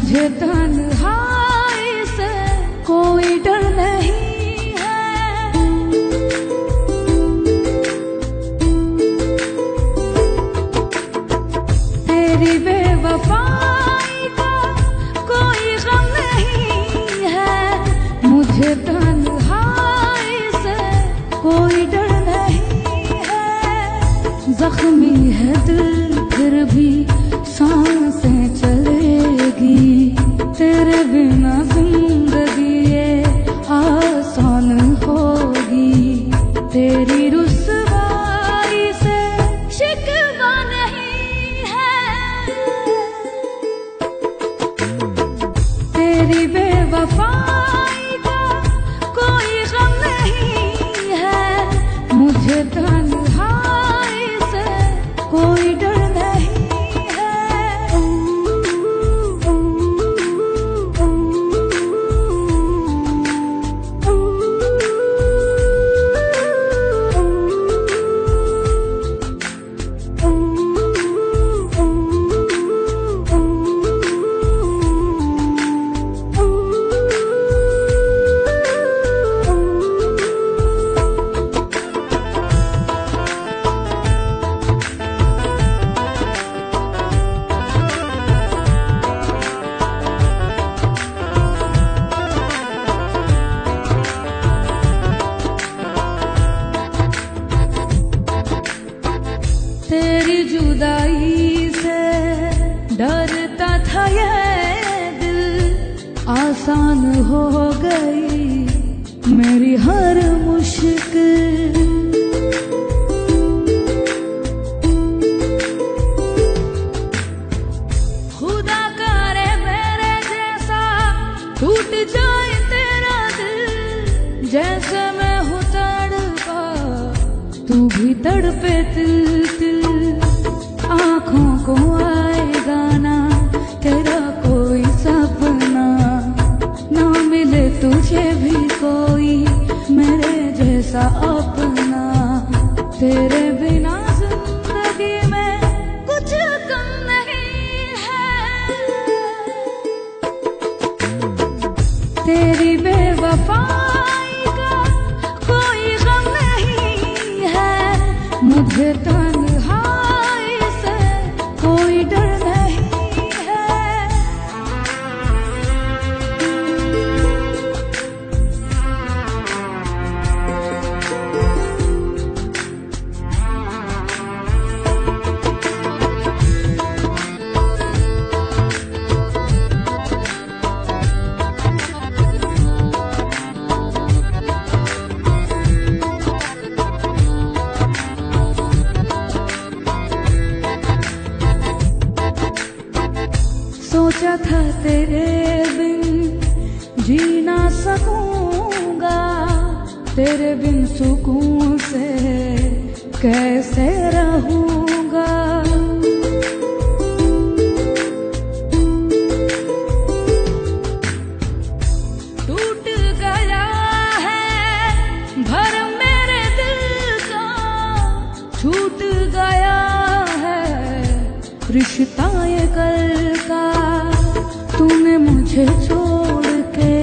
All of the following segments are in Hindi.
मुझे तन्हाई से कोई डर नहीं है। तेरी बेवफाई का कोई गम नहीं है। मुझे तन्हाई से कोई डर नहीं है। जख्मी है दिल फिर भी सांसें चलेगी। तेरे बिना जिंदगी ये आसान होगी। तेरी रुसवाई से शिकवा नहीं है। तेरी बेवफाई का कोई गम नहीं है। मुझे तन्हाई से कोई डर तेरी जुदाई से डरता था ये दिल। आसान हो गई मेरी हर मुश्किल। खुदा करे मेरे जैसा टूट जाए तेरा दिल। जैसे मैं हूँ तड़पा तू भी तड़पे तिल तिल। आँखों को आएगा ना तेरा कोई सपना। ना मिले तुझे भी कोई मेरे जैसा अपना। तेरे बिना जिंदगी में कुछ कम नहीं है। तेरी बेवफाई का कोई गम नहीं है। मुझे तन्हाई से कोई डर नहीं है। सोचा था तेरे बिन जी ना सकूंगा। तेरे बिन सुकून से कैसे रहूंगा। टूट गया है भरम मेरे दिल का। छूट गया है रिश्ता ये कल का। तूने मुझे छोड़ के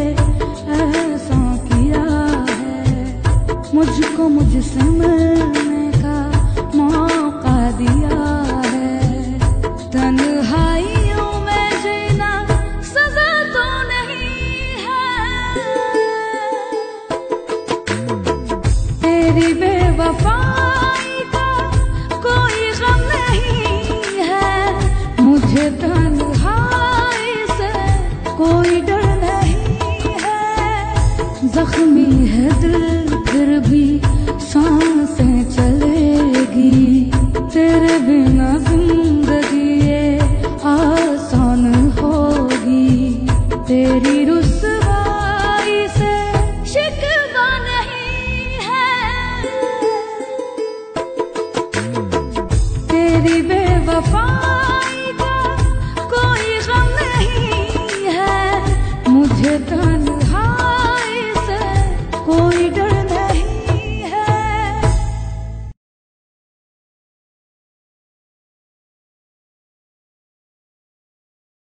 ऐसा किया है। मुझको मुझसे मिलने का मौका दिया है। तन्हाइयों में जीना सजा तो नहीं है। तेरी बेवफाई का कोई गम नहीं है। मुझे तन्हाई से कोई डर नहीं है। जख्मी है दिल फिर भी सांसें चलेगी। तेरे बिना जिंदगी ये आसान होगी। तेरी रुसवाई से शिकवा नहीं है। तेरी बेवफा